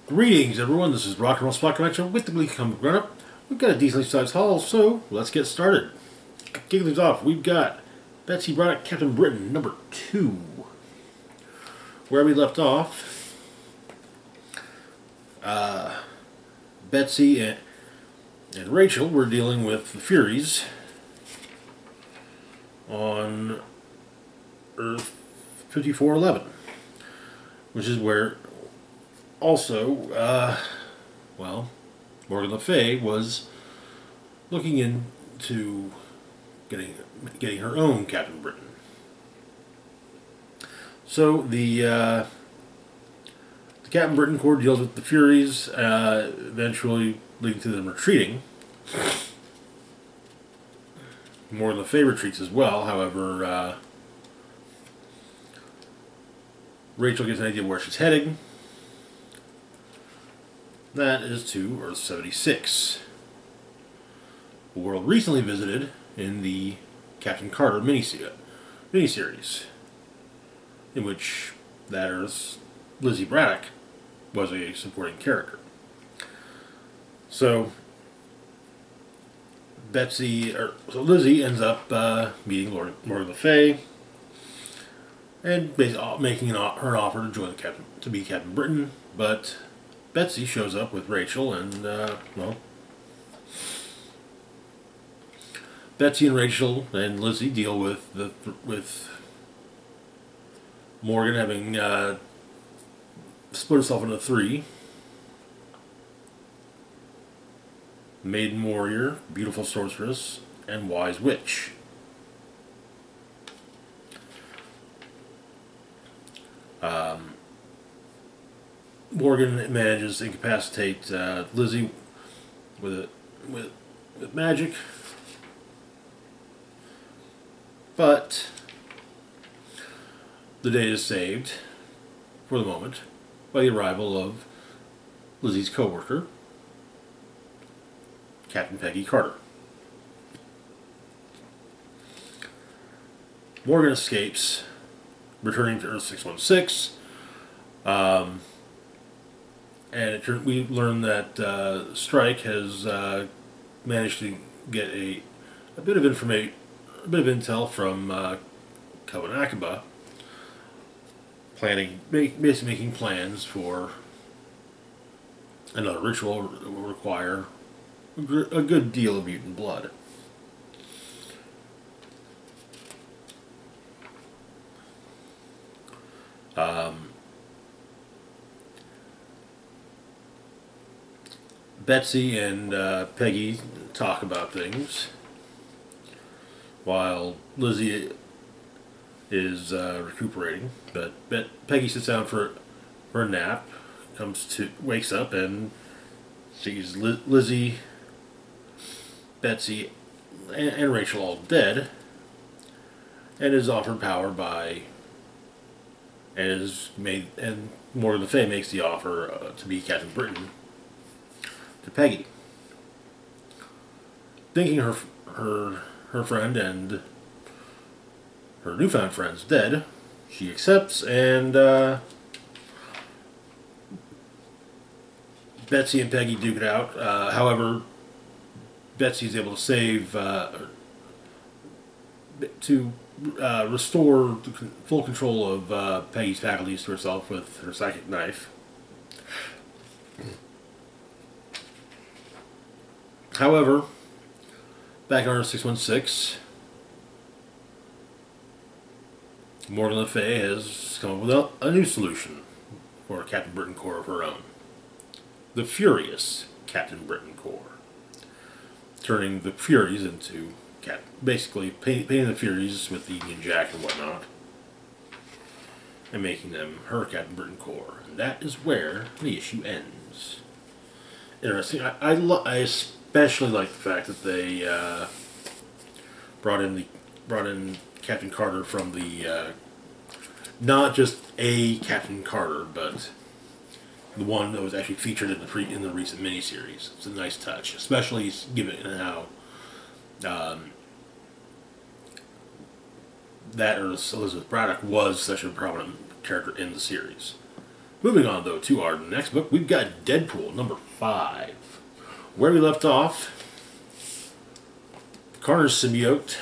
Greetings, everyone. This is Rock and Roll Spot Connection with the Glee Comic Runner. We've got a decently sized haul, so let's get started. Kicking things off, we've got Betsy Braddock, Captain Britain, number 2. Where we left off, Betsy and Rachel were dealing with the Furies on Earth 5411, which is where also, Morgan Le Fay was looking into getting her own Captain Britain. So the Captain Britain Corps deals with the Furies, eventually leading to them retreating. Morgan Le Fay retreats as well. However, Rachel gets an idea of where she's heading. That is to Earth 76, a world recently visited in the Captain Carter miniseries, in which that Earth's Lizzie Braddock was a supporting character. So Lizzie ends up meeting Morgan Le Fay and basically making her an offer to join to be Captain Britain, but Betsy shows up with Rachel, and Betsy and Rachel and Lizzie deal with Morgan having split herself into 3: Maiden Warrior, Beautiful Sorceress, and Wise Witch. Morgan manages to incapacitate Lizzie with magic, but the day is saved for the moment by the arrival of Lizzie's co-worker, Captain Peggy Carter. Morgan escapes, returning to Earth 616. And we learn that Strike has managed to get a bit of intel from Cohen Akaba, basically making plans for another ritual that will require a good deal of mutant blood. Betsy and Peggy talk about things while Lizzie is recuperating. But Peggy sits down for a nap, wakes up and sees Lizzie, Betsy, and Rachel all dead, and is offered power and Morgan Le Fay makes the offer to be Captain Britain to Peggy. Thinking her friend and her newfound friend's dead, she accepts, and Betsy and Peggy duke it out. However, Betsy's able to save restore full control of Peggy's faculties to herself with her psychic knife. However, back on Earth 616, Morgan Le Fay has come up with a new solution for a Captain Britain Corps of her own. The Furious Captain Britain Corps. Turning the Furies into basically painting the Furies with the Union Jack and whatnot, and making them her Captain Britain Corps. And that is where the issue ends. Interesting. I especially like the fact that they brought in Captain Carter from the not just a Captain Carter, but the one that was actually featured in the recent miniseries. It's a nice touch, especially given how that Elizabeth Braddock was such a prominent character in the series. Moving on, though, to our next book, we've got Deadpool, number 5. Where we left off, Carter's symbiote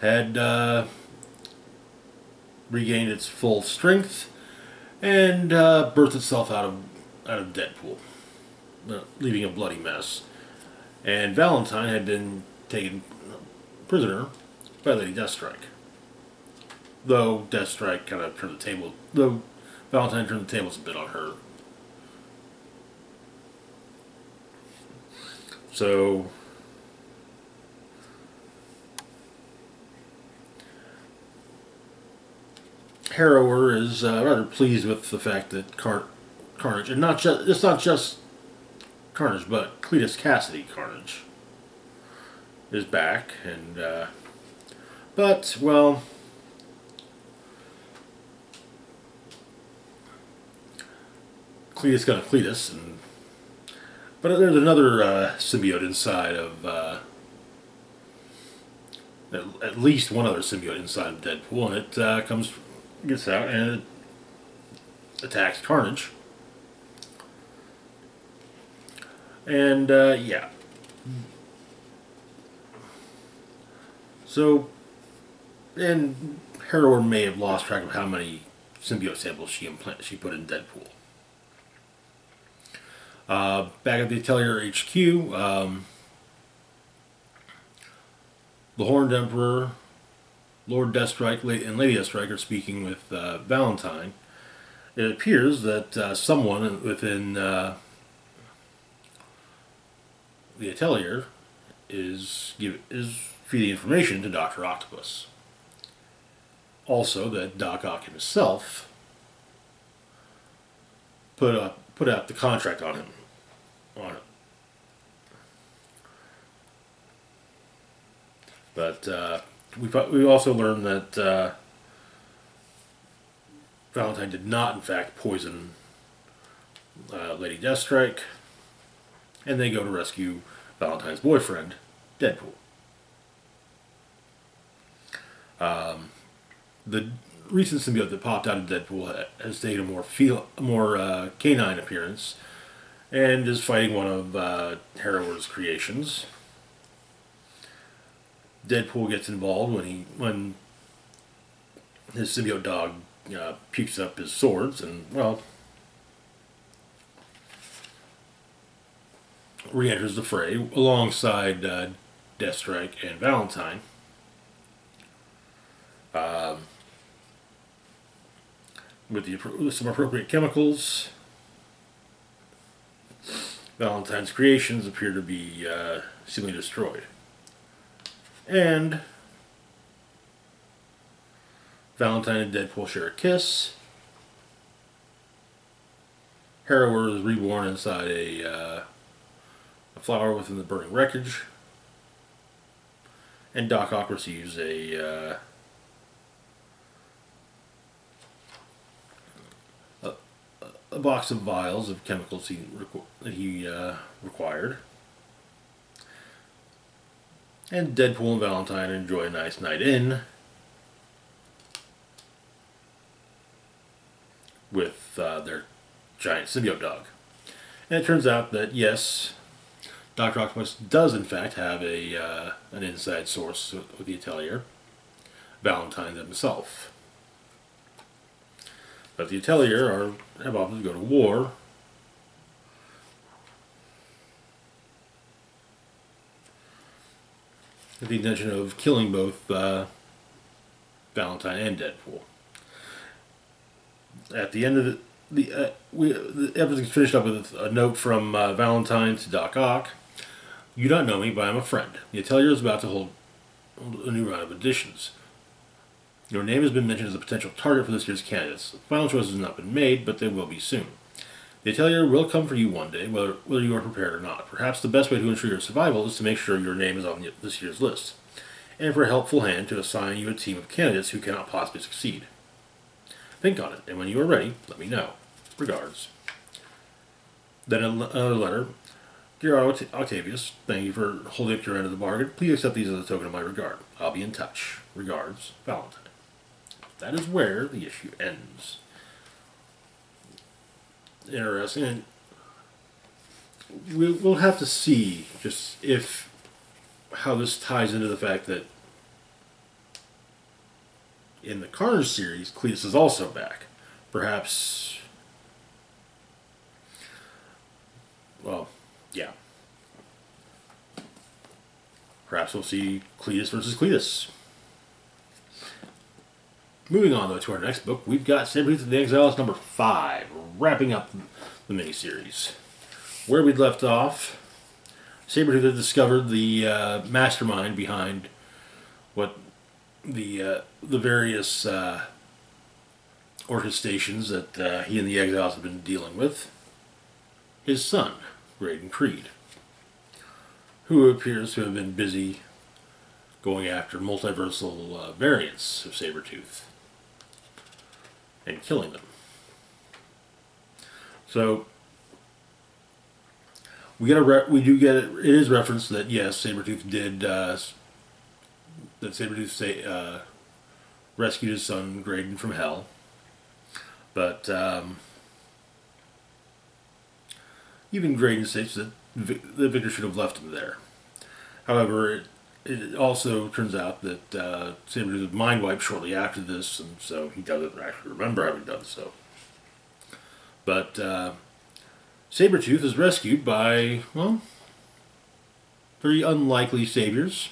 had regained its full strength and birthed itself out of Deadpool, leaving a bloody mess. And Valentine had been taken prisoner by Lady Deathstrike. Though Deathstrike kind of turned the table, though Valentine turned the tables a bit on her. So Harrower is rather pleased with the fact that Carnage, and it's not just Carnage, but Cletus Cassidy Carnage is back, and but well, Cletus got a Cletus, but there's another symbiote inside of at least one other symbiote inside of Deadpool, and it gets out and it attacks Carnage. And, yeah. So, and Harrower may have lost track of how many symbiote samples she put in Deadpool. Back at the Atelier HQ, the Horned Emperor, Lord Deathstrike, and Lady Deathstrike are speaking with Valentine. It appears that someone within the Atelier is feeding information to Dr. Octopus. Also, that Doc Ock himself put out the contract on it. But we also learned that Valentine did not, in fact, poison Lady Deathstrike, and they go to rescue Valentine's boyfriend, Deadpool. The recent symbiote that popped out of Deadpool has taken a more canine appearance, and is fighting one of Harrower's creations. Deadpool gets involved when his symbiote dog pukes up his swords, and well, re-enters the fray alongside Deathstrike and Valentine. With some appropriate chemicals, Valentine's creations appear to be seemingly destroyed. And Valentine and Deadpool share a kiss. Harrower is reborn inside a flower within the burning wreckage. And Doc Ock receives a box of vials of chemicals that he required. And Deadpool and Valentine enjoy a nice night in with their giant symbiote dog. And it turns out that, yes, Dr. Octopus does in fact have an inside source with the Atelier, Valentine himself. But the Atelier have opted to go to war. With the intention of killing both Valentine and Deadpool. At the end of everything's finished up with a note from Valentine to Doc Ock. You don't know me, but I'm a friend. The Atelier is about to hold a new round of auditions. Your name has been mentioned as a potential target for this year's candidates. The final choice has not been made, but they will be soon. The Atelier will come for you one day, whether you are prepared or not. Perhaps the best way to ensure your survival is to make sure your name is on this year's list, and for a helpful hand to assign you a team of candidates who cannot possibly succeed. Think on it, and when you are ready, let me know. Regards. Then another letter. Dear Octavius, thank you for holding up your end of the bargain. Please accept these as a token of my regard. I'll be in touch. Regards, Valentine. That is where the issue ends. interesting. And we'll have to see just if how this ties into the fact that in the Carnage series, Cletus is also back. Perhaps, well, yeah. Perhaps we'll see Cletus versus Cletus. Moving on, though, to our next book, we've got Sabretooth and the Exiles number 5, wrapping up the miniseries. Where we'd left off, Sabretooth had discovered the mastermind behind what the various orchestrations that he and the Exiles have been dealing with. His son, Graydon Creed, who appears to have been busy going after multiversal variants of Sabretooth and killing them. So we do get it. It is referenced that yes, Sabretooth did rescued his son Graydon from hell, but even Graydon states that Victor should have left him there. However, it also turns out that Sabretooth was mind wiped shortly after this, and so he doesn't actually remember having done so. But Sabretooth is rescued by, well, very unlikely saviors.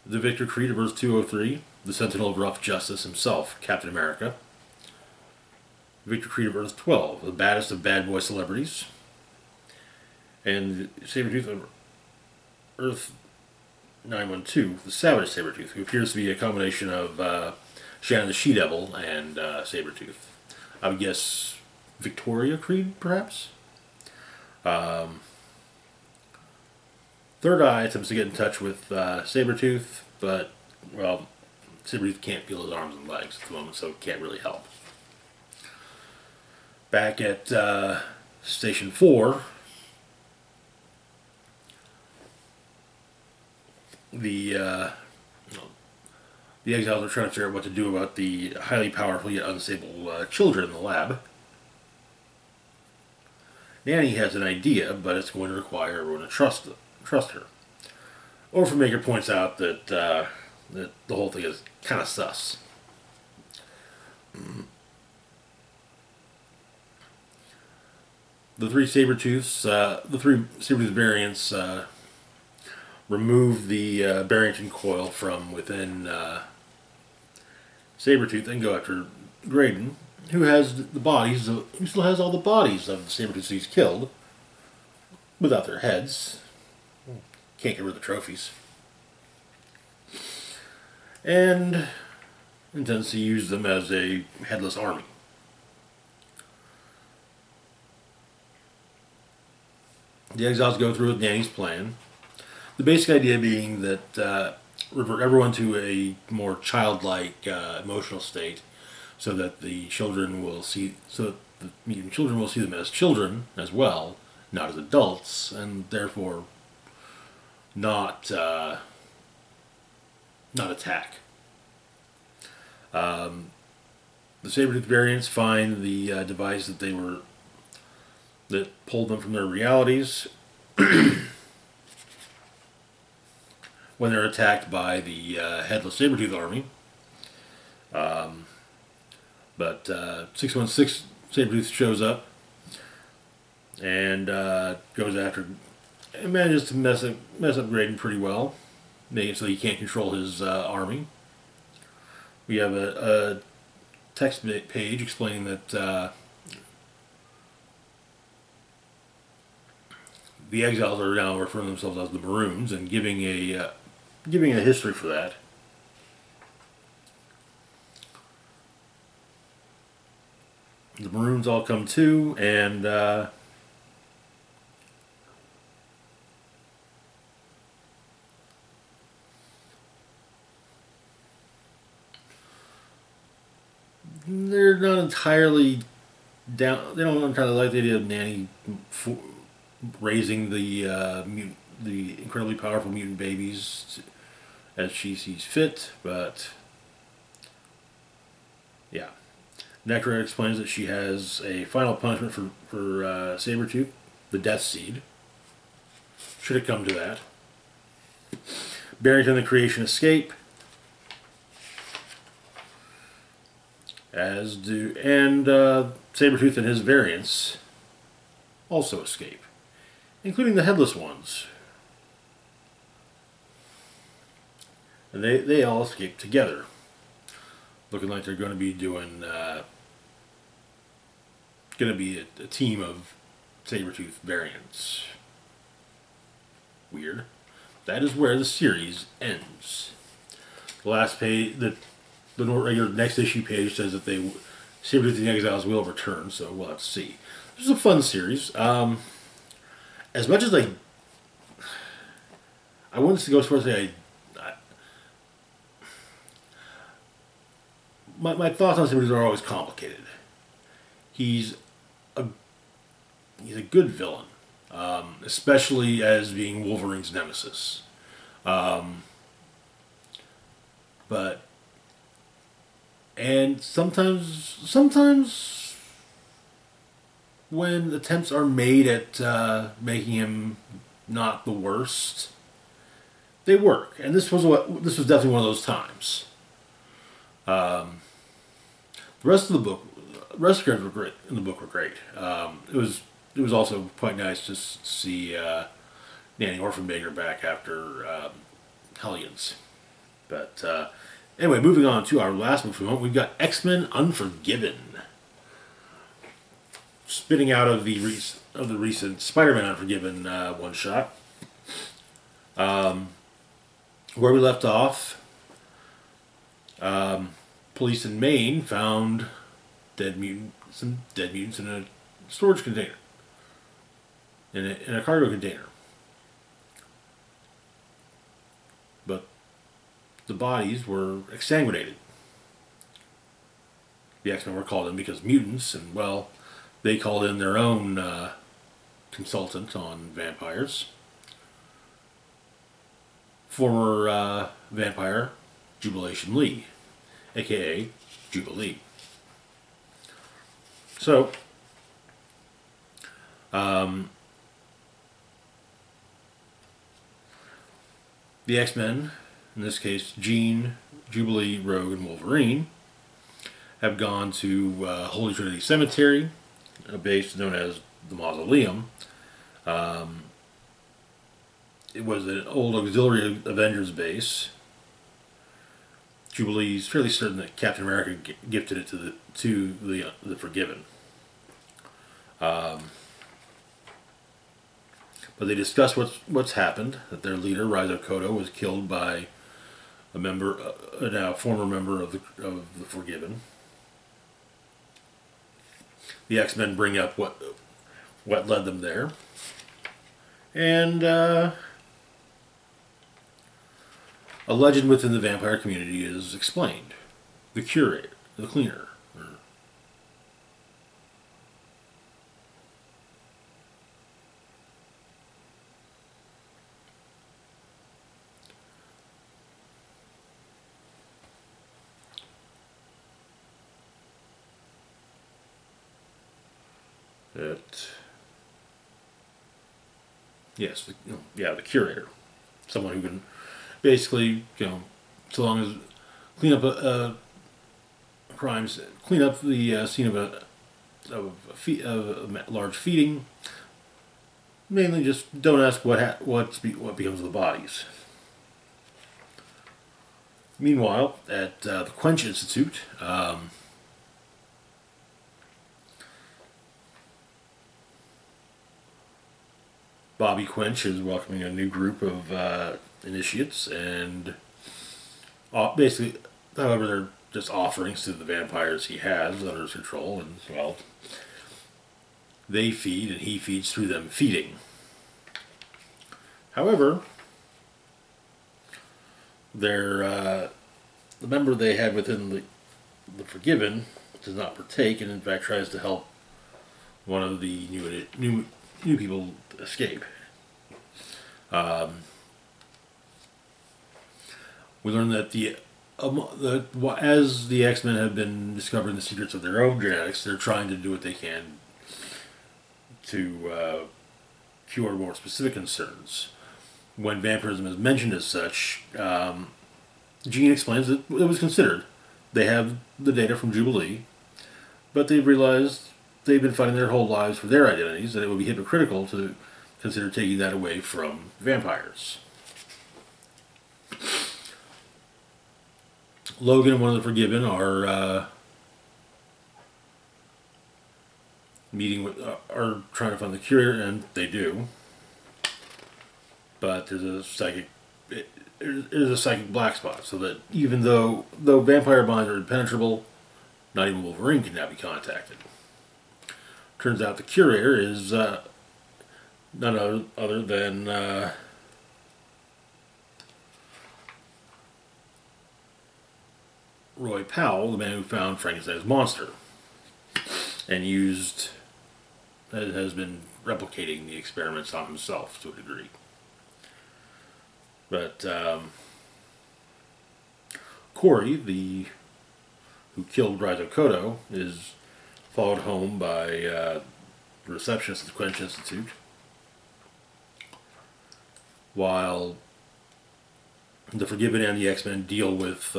The Victor Creed of Earth 203, the Sentinel of Rough Justice himself, Captain America. Victor Creed of Earth 12, the baddest of bad boy celebrities. And Sabretooth of Earth 912, the Savage Sabretooth, who appears to be a combination of Shannon the She-Devil and Sabretooth. I would guess Victoria Creed, perhaps? Third Eye attempts to get in touch with Sabretooth, but, well, Sabretooth can't feel his arms and legs at the moment, so can't really help. Back at Station 4, the Exiles are trying to figure out what to do about the highly powerful yet unstable children in the lab. Nanny has an idea, but it's going to require everyone to trust her. Overmaker points out that that the whole thing is kind of sus. The three Sabretooth variants remove the Barrington coil from within Sabretooth and go after Graydon, who still has all the bodies of the Sabretooths he's killed, without their heads. Can't get rid of the trophies. And intends to use them as a headless army. The Exiles go through with Nanny's plan. The basic idea being that revert everyone to a more childlike emotional state, so that the children will see, mutant children will see them as children as well, not as adults, and therefore not attack. The Sabretooth variants find the device that pulled them from their realities when they're attacked by the Headless Sabretooth army. But 616 Sabretooth shows up and goes after, and manages to mess up Graydon pretty well, making it so he can't control his army. We have a text page explaining that the Exiles are now referring to themselves as the Maroons and giving a history for that. The Maroons all come to, and they're not entirely down. They don't entirely like the idea of Nanny raising the incredibly powerful mutant babies as she sees fit, but Yeah. Necra explains that she has a final punishment for Sabretooth, the Death Seed. Should it come to that. Barrington and the Creation escape. As do... And Sabretooth and his variants also escape. Including the Headless Ones. And they all escape together. Looking like they're going to be doing... going to be a team of Sabretooth variants. Weird. That is where the series ends. The last page, the regular next issue page says that Sabretooth and the Exiles will return, so we'll have to see. This is a fun series. As much as I wouldn't go as far as say my thoughts on Sabretooth are always complicated. He's a good villain. Especially as being Wolverine's nemesis. And sometimes when attempts are made at making him not the worst, they work. And this was definitely one of those times. The rest of the book, the rest of the characters were great. In the book were great. It was also quite nice to see Danny Orphanbaker back after Hellions. But anyway, moving on to our last book for the moment, we've got X-Men Unforgiven. Spinning out of the recent Spider-Man Unforgiven one-shot. Where we left off, police in Maine found some dead mutants in a storage container. In a cargo container. But the bodies were exsanguinated. The X-Men were called in because mutants, and well, they called in their own consultant on vampires. Former vampire Jubilation Lee, aka Jubilee. So, the X-Men, in this case Jean, Jubilee, Rogue, and Wolverine, have gone to Holy Trinity Cemetery, a base known as the Mausoleum. It was an old auxiliary Avengers base. Jubilee's fairly certain that Captain America gifted it to the Forgiven. But they discuss what's happened. That their leader, Raizo Kodo, was killed by a former member of the Forgiven. The X-Men bring up what led them there, and a legend within the vampire community is explained: the curator, the cleaner. Yes, the curator, someone who can basically, so long as clean up crimes, clean up the scene of a large feeding. Mainly, just don't ask what becomes of the bodies. Meanwhile, at the Quench Institute. Bobby Quench is welcoming a new group of initiates, and basically, however, they're just offerings to the vampires he has under his control, and well, they feed, and he feeds through them feeding. However, the member they had within the Forgiven does not partake, and in fact tries to help one of the new people escape. We learn that the as the X-Men have been discovering the secrets of their own genetics, they're trying to do what they can to cure more specific concerns. When vampirism is mentioned as such, Jean explains that it was considered. They have the data from Jubilee, but they've realized they've been fighting their whole lives for their identities, and it would be hypocritical to consider taking that away from vampires. Logan and one of the Forgiven are are trying to find the cure, and they do. But there's a psychic black spot, so that even though vampire bonds are impenetrable, not even Wolverine can now be contacted. Turns out the curator is none other than Roy Powell, the man who found Frankenstein's monster, and has been replicating the experiments on himself to a degree. But Corey, who killed Raizo Kodo, is followed home by the receptionist at the Quench Institute, while the Forgiven and the X-Men deal with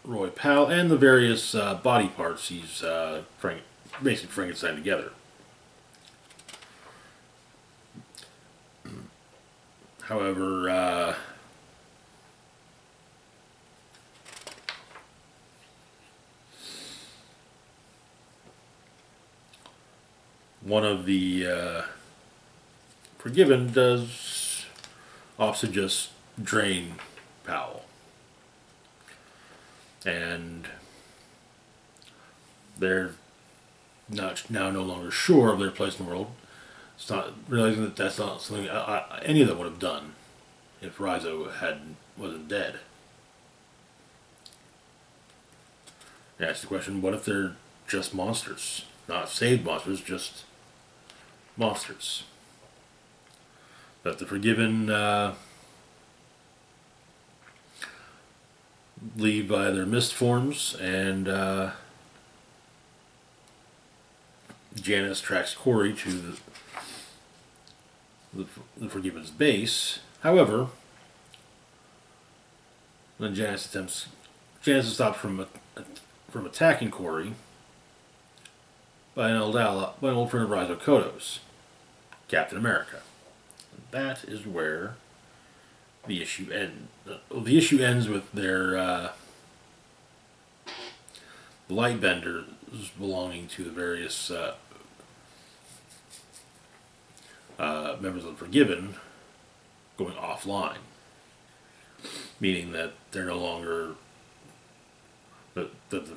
Roy Powell and the various body parts he's basically Frankenstein together. However, one of the Forgiven opts to just drain Powell. And they're now no longer sure of their place in the world. It's not realizing that that's not something any of them would have done if Raizo wasn't dead. They ask the question: what if they're just monsters, not saved monsters, just monsters? But the Forgiven leave by their mist forms, and Janice tracks Corey to the Forgiven's base. However, when Janice is stopped from attacking Corey by an old friend of Raizo Kodo's, Captain America. And that is where the issue ends. The issue ends with their light benders belonging to the various members of the Forgiven going offline, meaning that they're no longer that the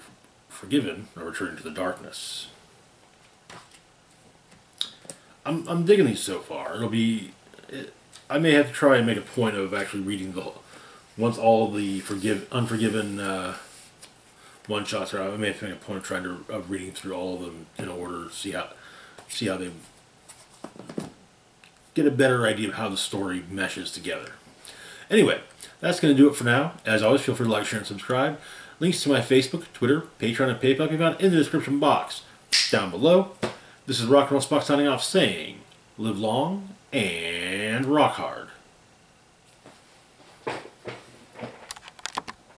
Forgiven are returning to the darkness. I'm digging these so far. I may have to try and make a point of actually reading once all the Unforgiven one shots are out. I may have to make a point of trying of reading through all of them in order to see how they get a better idea of how the story meshes together. Anyway, that's going to do it for now. As always, feel free to like, share, and subscribe. Links to my Facebook, Twitter, Patreon, and PayPal can be found in the description box down below. This is Rock and Roll Spock signing off saying, live long and rock hard.